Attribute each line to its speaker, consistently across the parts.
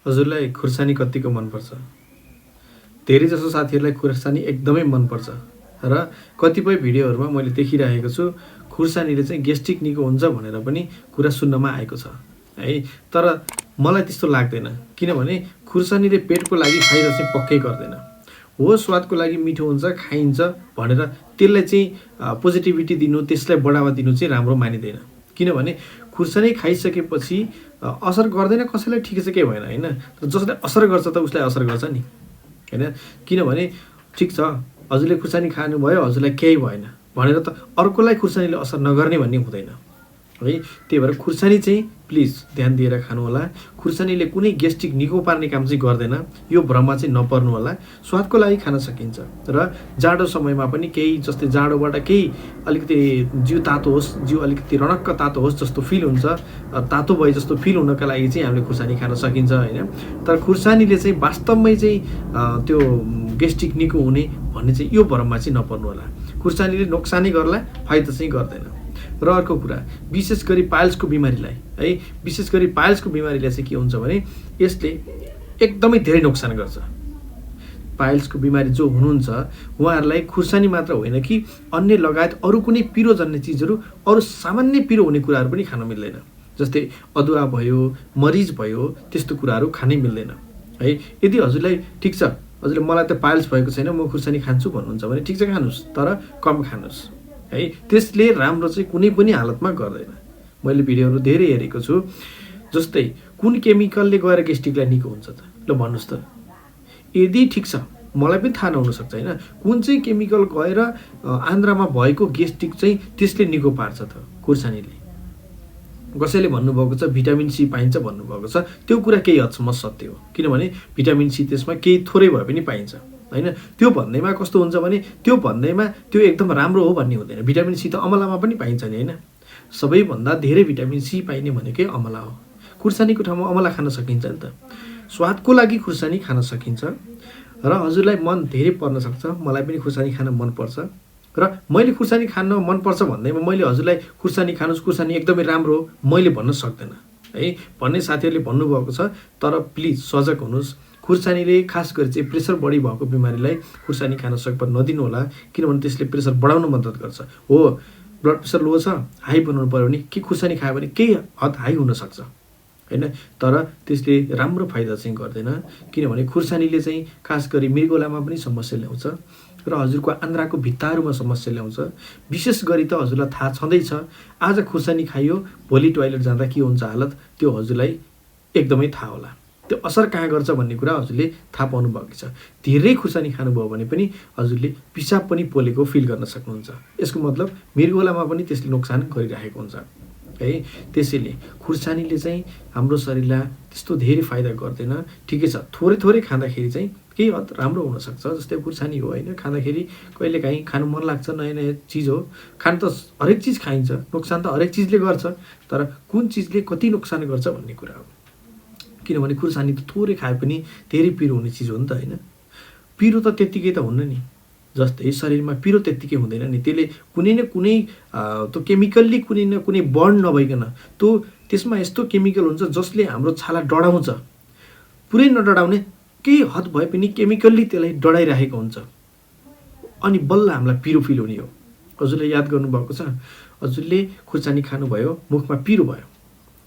Speaker 1: हजुरलाई खुर्सानी कतिको मनपर्छ? धेरै जसो साथीहरूलाई खुर्सानी एकदमै मनपर्छ र कतिपय भिडियोहरूमा मैले देखिरहेको छु खुर्सानीले चाहिँ ग्यास्ट्रिक निको हुन्छ भनेर पनि कुरा सुन्नमा आएको छ है। तर मलाई त्यस्तो लाग्दैन, किनभने खुर्सानीले पेटको लागि फाइदा चाहिँ पक्कै गर्दैन। हो स्वादको लागि मिठो हुन्छ, खाइन्छ भनेर त्यसलाई चाहिँ पोजिटिभिटी दिनु, त्यसलाई बढावा दिनु चाहिँ राम्रो मानिँदैन। किनभने खुर्सानी खाइसकेपछि असर गर्दैन कसैलाई, ठिकै छ, केही भएन होइन। तर जसले असर गर्छ त उसलाई असर गर्छ नि होइन। किनभने ठिक छ हजुरले खुर्सानी खानुभयो, हजुरलाई केही भएन भनेर त अर्कोलाई खुर्सानीले असर नगर्ने भन्ने हुँदैन है। त्यही भएर खुर्सानी चाहिँ प्लिज ध्यान दिएर खानु होला। खुर्सानीले कुनै ग्यास्ट्रिक निको पार्ने काम चाहिँ गर्दैन, यो भ्रममा चाहिँ नपर्नु होला। स्वादको लागि खान सकिन्छ र जाडो समयमा पनि केही जस्तै जाडोबाट केही अलिकति जिउ तातो होस्, जिउ अलिकति रनक्क तातो होस् जस्तो फिल हुन्छ, तातो भए जस्तो फिल हुनका लागि चाहिँ हामीले खुर्सानी खान सकिन्छ होइन। तर खुर्सानीले चाहिँ वास्तवमै चाहिँ त्यो ग्यास्ट्रिक निको हुने भन्ने चाहिँ यो भ्रममा चाहिँ नपर्नु होला। खुर्सानीले नोक्सानी गर्ला, फाइदा चाहिँ गर्दैन। र अर्को कुरा, विशेष गरी पाइल्सको बिमारीलाई है, विशेष गरी पाइल्सको बिमारीलाई चाहिँ के हुन्छ भने यसले एकदमै धेरै नोक्सान गर्छ। पाइल्सको बिमारी जो हुनुहुन्छ उहाँहरूलाई खुर्सानी मात्र होइन कि अन्य लगायत अरू कुनै पिरो जन्ने चिजहरू, अरू सामान्य पिरो हुने कुराहरू पनि खान मिल्दैन। जस्तै अदुवा भयो, मरिच भयो, त्यस्तो कुराहरू खानै मिल्दैन है। यदि हजुरलाई ठिक छ, हजुरले मलाई त पाइल्स भएको छैन, म खुर्सानी खान्छु भन्नुहुन्छ भने ठिक छ खानुहोस्, तर कम खानुहोस् है। त्यसले राम्रो चाहिँ कुनै पनि हालतमा गर्दैन। मैले भिडियोहरू धेरै हेरेको छु। जस्तै कुन केमिकलले गएर ग्यास्ट्रिकलाई निको हुन्छ त, ल भन्नुहोस् त। यदि ठिक छ, मलाई पनि थाहा नहुनसक्छ होइन, कुन चाहिँ केमिकल गएर आन्द्रामा भएको ग्यास्ट्रिक चाहिँ त्यसले निको पार्छ त? खुर्सानीले। कसैले भन्नुभएको छ भिटामिन सी पाइन्छ भन्नुभएको छ, त्यो कुरा केही हदसम्म सत्य हो, किनभने भिटामिन सी त्यसमा केही थोरै भए पनि पाइन्छ होइन। त्यो भन्दैमा कस्तो हुन्छ भने त्यो भन्दैमा त्यो एकदम राम्रो हो भन्ने हुँदैन। भिटामिन सी त अमलामा पनि पाइन्छ नि होइन। सबैभन्दा धेरै भिटामिन सी पाइने भनेकै अमला हो। खुर्सानीको ठाउँमा अमला खान सकिन्छ नि त। स्वादको लागि खुर्सानी खान सकिन्छ र हजुरलाई मन धेरै पर्न सक्छ, मलाई पनि खुर्सानी खान मनपर्छ र मैले खुर्सानी खान मनपर्छ भन्दैमा मैले हजुरलाई खुर्सानी खानुहोस्, खुर्सानी एकदमै राम्रो हो मैले भन्न सक्दैन है। भन्ने साथीहरूले भन्नुभएको छ, तर प्लिज सजग हुनुहोस्। खुर्सानीले खास गरी चाहिँ प्रेसर बढी भएको बिमारीलाई खुर्सानी खान सकभर नदिनु होला, किनभने त्यसले प्रेसर बढाउन मद्दत गर्छ। हो ब्लड प्रेसर लो छ, हाई बनाउनु पऱ्यो भने के खुर्सानी खायो भने केही हद हाई हुनसक्छ होइन, तर त्यसले राम्रो फाइदा चाहिँ गर्दैन। किनभने खुर्सानीले चाहिँ खास गरी मृगौलामा पनि समस्या ल्याउँछ र हजुरको आन्द्राको भित्ताहरूमा समस्या ल्याउँछ। विशेष गरी त हजुरलाई थाहा छँदैछ, आज खुर्सानी खाइयो भोलि टोइलेट जाँदा के हुन्छ हालत, त्यो हजुरलाई एकदमै थाहा होला। त्यो असर कहाँ गर्छ भन्ने कुरा हजुरले थाहा पाउनु भएको छ। धेरै खुर्सानी खानुभयो भने पनि हजुरले पिसाब पनि पोलेको फिल गर्न सक्नुहुन्छ। यसको मतलब मृगौलामा पनि त्यसले नोक्सान गरिरहेको हुन्छ है। त्यसैले खुर्सानीले चाहिँ हाम्रो शरीरलाई त्यस्तो धेरै फाइदा गर्दैन। ठिकै छ, थोरै थोरै खाँदाखेरि चाहिँ केही हद राम्रो हुनसक्छ। जस्तै खुर्सानी हो होइन, खाँदाखेरि कहिलेकाहीँ खानु मन लाग्छ, नयाँ नयाँ चिज हो, खानु त हरेक चिज खाइन्छ, नोक्सान त हरेक चिजले गर्छ, तर कुन चिजले कति नोक्सान गर्छ भन्ने कुरा हो। किनभने खुर्सानी त थोरै खाए पनि धेरै पिरो हुने चिज हो नि त होइन। पिरो त त्यत्तिकै त हुन्न नि, जस्तै शरीरमा पिरो त्यत्तिकै हुँदैन नि, त्यसले कुनै न कुनै त्यो केमिकलले कुनै न कुनै बर्न नभइकन त्यो त्यसमा यस्तो केमिकल हुन्छ जसले हाम्रो छाला डढाउँछ। पुरै नडढाउने केही हद भए पनि केमिकलले त्यसलाई डढाइरहेको हुन्छ, अनि बल्ल हामीलाई पिरो फिल हुने हो। हजुरले याद गर्नुभएको छ, हजुरले खुर्सानी खानुभयो, मुखमा पिरो भयो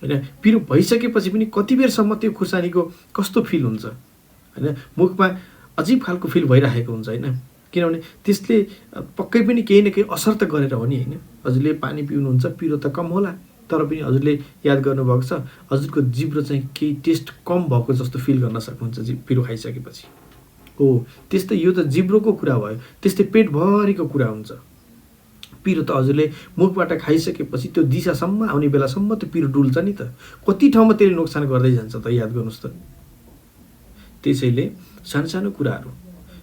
Speaker 1: होइन, पिरो भइसकेपछि पनि कति बेरसम्म त्यो खुर्सानीको कस्तो फिल हुन्छ होइन, मुखमा अजिब खालको फिल भइरहेको हुन्छ होइन। किनभने त्यसले पक्कै पनि केही न केही असर त गरेर हो नि होइन। हजुरले पानी पिउनुहुन्छ, पिरो त कम होला, तर पनि हजुरले याद गर्नुभएको छ हजुरको जिब्रो चाहिँ केही टेस्ट कम भएको जस्तो फिल गर्न सक्नुहुन्छ पिरो खाइसकेपछि। हो त्यस्तै यो त जिब्रोको कुरा भयो, त्यस्तै पेटभरिको कुरा हुन्छ। पिरो त हजुरले मुखबाट खाइसकेपछि त्यो दिशासम्म आउने बेलासम्म त्यो पिरो डुल्छ नि त, कति ठाउँमा त्यसले नोक्सान गर्दै जान्छ त, याद गर्नुहोस् त। त्यसैले सानो सानो कुराहरू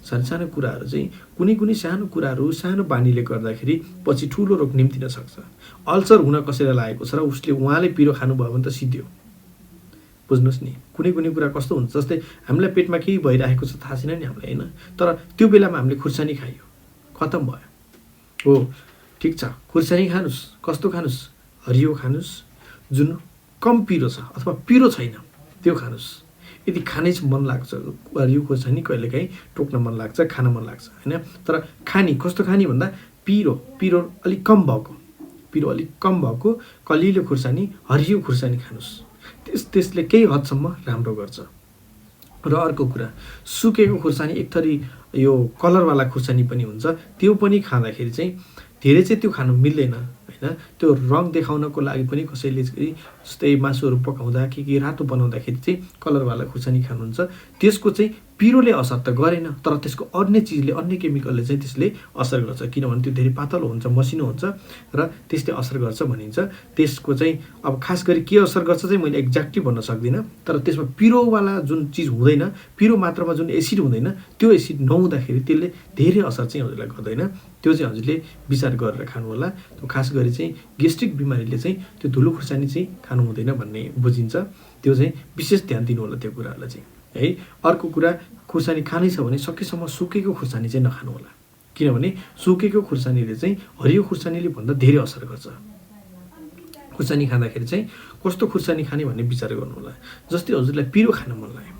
Speaker 1: चाहिँ कुनै सानो कुराहरू, सानो बानीले गर्दाखेरि पछि ठुलो रोग निम्तिन सक्छ। अल्सर हुन कसैलाई लागेको छ र उहाँले पिरो खानुभयो भने त सिद्धि हो। बुझ्नुहोस् नि, कुनै कुरा कस्तो हुन्छ, जस्तै हामीलाई पेटमा केही भइरहेको छ थाहा छैन नि हामीलाई होइन, तर त्यो बेलामा हामीले खुर्सानी खाइयो, खतम भयो। हो ठिक छ, खुर्सानी खानुहोस्, कस्तो खानुहोस्, हरियो खानुहोस्, जुन कम पिरो छ अथवा पिरो छैन त्यो खानुहोस्। यदि खानै मन लाग्छ हरियो खुर्सानी कहिलेकाहीँ टोक्न मन लाग्छ, खान मन लाग्छ होइन। तर खानी कस्तो खानी भन्दा पिरो अलिक कम भएको कलिलो खुर्सानी, हरियो खुर्सानी खानुहोस्। त्यसले केही हदसम्म राम्रो गर्छ। र अर्को कुरा, सुकेको खुर्सानी एक थरी यो कलरवाला खुर्सानी पनि हुन्छ, त्यो पनि खाँदाखेरि चाहिँ धेरै चाहिँ त्यो खानु मिल्दैन होइन। त्यो रङ देखाउनको लागि पनि कसैले जस्तै मासुहरू पकाउँदा के रातो बनाउँदाखेरि चाहिँ कलरवाला खुर्सानी खानुहुन्छ, त्यसको चाहिँ पिरोले असर त गरेन, तर त्यसको अन्य चिजले, अन्य केमिकलले चाहिँ त्यसले असर गर्छ, किनभने त्यो धेरै पातलो हुन्छ, मसिनो हुन्छ र त्यसले असर गर्छ भनिन्छ। त्यसको चाहिँ अब खास गरी के असर गर्छ चाहिँ मैले एक्ज्याक्टली भन्न सक्दिनँ, तर त्यसमा पिरोवाला जुन चिज हुँदैन, पिरो मात्रामा जुन एसिड हुँदैन, त्यो एसिड नहुँदाखेरि त्यसले धेरै असर चाहिँ हजुरलाई गर्दैन। त्यो चाहिँ हजुरले विचार गरेर खानु होला। त्यो खास गरी चाहिँ गेस्ट्रिक बिमारीले चाहिँ त्यो धुलो खुर्सानी चाहिँ खानु हुँदैन भन्ने बुझिन्छ, त्यो चाहिँ विशेष ध्यान दिनु होला त्यो कुराहरूलाई चाहिँ है। अर्को कुरा, खुर्सानी खानै छ भने सकेसम्म सुकेको खुर्सानी चाहिँ नखानु होला, किनभने सुकेको खुर्सानीले चाहिँ हरियो खुर्सानीले भन्दा धेरै असर गर्छ। खुर्सानी खाँदाखेरि चाहिँ कस्तो खुर्सानी खाने भन्ने विचार गर्नु होला। जस्तै हजुरलाई पिरो खान मन लाग्यो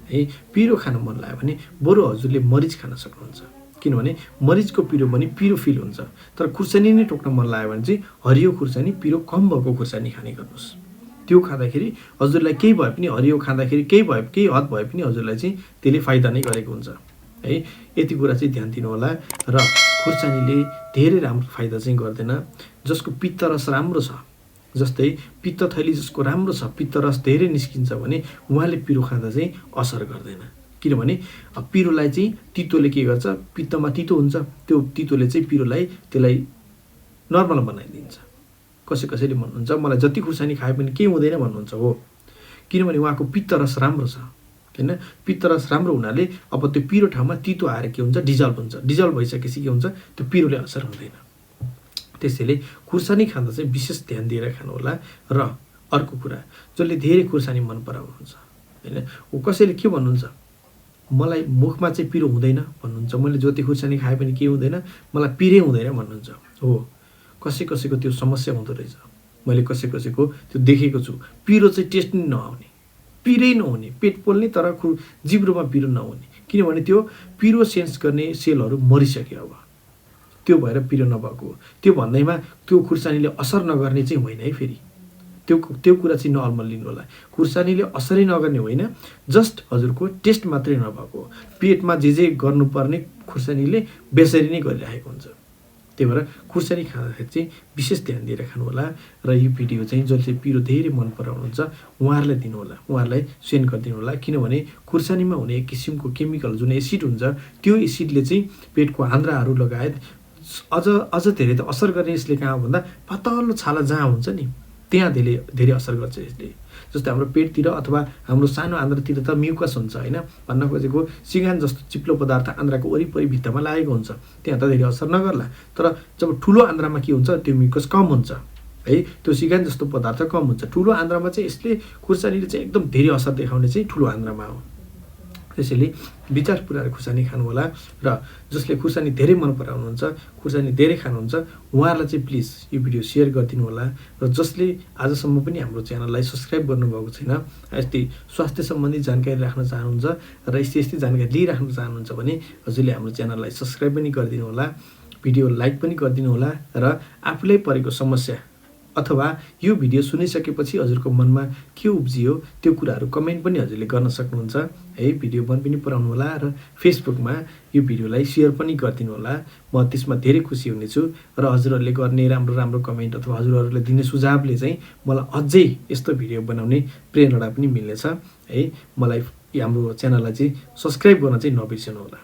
Speaker 1: है, पिरो खान मन लाग्यो भने बरु हजुरले मरिच खान सक्नुहुन्छ, किनभने मरिचको पिरो पनि पिरो फिल हुन्छ। तर खुर्सानी नै टोक्न मन लाग्यो भने चाहिँ हरियो खुर्सानी, पिरो कम भएको खुर्सानी खाने गर्नुहोस्। त्यो खाँदाखेरि हजुरलाई केही भए पनि, हरियो खाँदाखेरि केही हद भए पनि हजुरलाई चाहिँ त्यसले फाइदा नै गरेको हुन्छ है। यति कुरा चाहिँ ध्यान दिनु होला। र खुर्सानीले धेरै राम्रो फाइदा चाहिँ गर्दैन। जसको पित्तरस राम्रो छ, जस्तै पित्त थैली जसको राम्रो छ, पित्तरस धेरै निस्किन्छ भने उहाँले पिरो खाँदा चाहिँ असर गर्दैन, किनभने पिरोलाई चाहिँ तितोले के गर्छ, पित्तमा तितो हुन्छ, त्यो तितोले चाहिँ पिरोलाई त्यसलाई नर्मल बनाइदिन्छ। कसैले भन्नुहुन्छ मलाई जति खुर्सानी खाए पनि केही हुँदैन भन्नुहुन्छ, हो, किनभने उहाँको पित्तरस राम्रो छ होइन। पित्तरस राम्रो हुनाले अब त्यो पिरो ठाउँमा तितो आएर के हुन्छ, डिजल्भ हुन्छ। डिजल्भ भइसकेपछि के हुन्छ, त्यो पिरोले असर हुँदैन। त्यसैले खुर्सानी खाँदा चाहिँ विशेष ध्यान दिएर खानु होला। र अर्को कुरा, जसले धेरै खुर्सानी मन पराउनुहुन्छ होइन, ऊ कसैले के भन्नुहुन्छ, मलाई मुखमा चाहिँ पिरो हुँदैन भन्नुहुन्छ, मैले जति खुर्सानी खाए पनि केही हुँदैन, मलाई पिरै हुँदैन भन्नुहुन्छ, हो। कसैको त्यो समस्या हुँदो रहेछ। मैले कसैको त्यो देखेको छु, पिरो चाहिँ टेस्ट नै नआउने, पिरै नहुने, पेट पोल्ने तर जिब्रोमा पिरो नहुने, किनभने त्यो पिरो सेन्स गर्ने सेलहरू मरिसक्यो। अब त्यो भएर पिरो नभएको, त्यो भन्दैमा त्यो खुर्सानीले असर नगर्ने चाहिँ होइन है। फेरि त्यो कुरा चाहिँ नर्मल लिनु होला। खुर्सानीले असरै नगर्ने होइन, जस्ट हजुरको टेस्ट मात्रै नभएको, पेटमा जे गर्नुपर्ने खुर्सानीले बेसरी नै गरिरहेको हुन्छ। त्यही भएर खुर्सानी खाँदाखेरि चाहिँ विशेष ध्यान दिएर खानु होला। र यो भिडियो चाहिँ जसले पिरो धेरै मन पराउनुहुन्छ उहाँहरूलाई दिनु होला, उहाँहरूलाई सेन्ड गरिदिनु होला, किनभने खुर्सानीमा हुने एक किसिमको केमिकल जुन एसिड हुन्छ, त्यो एसिडले चाहिँ पेटको आन्द्राहरू लगायत अझ धेरै त असर गर्ने यसले कहाँ भन्दा पातलो छाला जहाँ हुन्छ नि त्यहाँ धेरै असर गर्छ यसले। जस्तै हाम्रो पेटतिर अथवा हाम्रो सानो आन्द्रातिर त म्युकस हुन्छ होइन, भन्न खोजेको सिगान जस्तो चिप्लो पदार्थ आन्द्राको वरिपरि भित्तामा लागेको हुन्छ, त्यहाँ त धेरै असर नगर्ला। तर जब ठुलो आन्द्रामा के हुन्छ, त्यो म्युकस कम हुन्छ है, त्यो सिगान जस्तो पदार्थ कम हुन्छ। ठुलो आन्द्रामा चाहिँ यसले खुर्सानीले चाहिँ एकदम धेरै असर देखाउने चाहिँ ठुलो आन्द्रामा हो। त्यसैले विचार पुऱ्याएर खुर्सानी खानु होला। र जसले खुर्सानी धेरै मन पराउनुहुन्छ, खुर्सानी धेरै खानुहुन्छ, उहाँहरूलाई चाहिँ प्लिज यो भिडियो सेयर गरिदिनु होला। र जसले आजसम्म पनि हाम्रो च्यानललाई सब्सक्राइब गर्नुभएको छैन, यस्तै स्वास्थ्य सम्बन्धी जानकारी राख्न चाहनुहुन्छ र यस्तै जानकारी लिइराख्न चाहनुहुन्छ भने हजुरले हाम्रो च्यानललाई सब्सक्राइब पनि गरिदिनु होला, भिडियो लाइक पनि गरिदिनु होला। र आफूलाई परेको समस्या अथवा यो भिडियो सुनिसकेपछि हजुरको मनमा के उब्जियो त्यो कुराहरू कमेन्ट पनि हजुरले गर्न सक्नुहुन्छ है। भिडियो मन पनि पराउनु होला र फेसबुकमा यो भिडियोलाई सेयर पनि गरिदिनु होला। म त्यसमा धेरै खुसी हुनेछु र हजुरहरूले गर्ने राम्रो कमेन्ट अथवा हजुरहरूले दिने सुझावले चाहिँ मलाई अझै यस्तो भिडियो बनाउने प्रेरणा पनि मिल्नेछ है। मलाई हाम्रो च्यानललाई चाहिँ सब्सक्राइब गर्न चाहिँ नबिर्सनु होला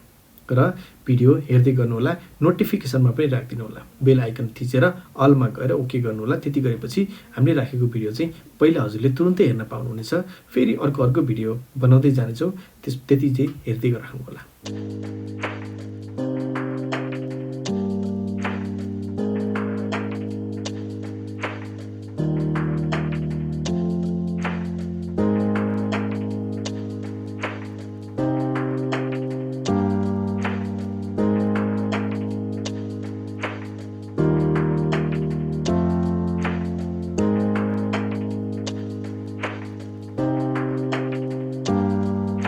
Speaker 1: र भिडियो हेर्दै गर्नु होला, नोटिफिकेसनमा पनि राखिदिनु होला, बेल आइकन थिचेर अलमा गएर ओके गर्नु होला। त्यति गरेपछि हामीले राखेको भिडियो चाहिँ पहिला हजुरले तुरुन्तै हेर्न पाउनुहुनेछ। फेरि अर्को भिडियो बनाउँदै जानेछौँ, त्यति चाहिँ हेर्दै राख्नु होला।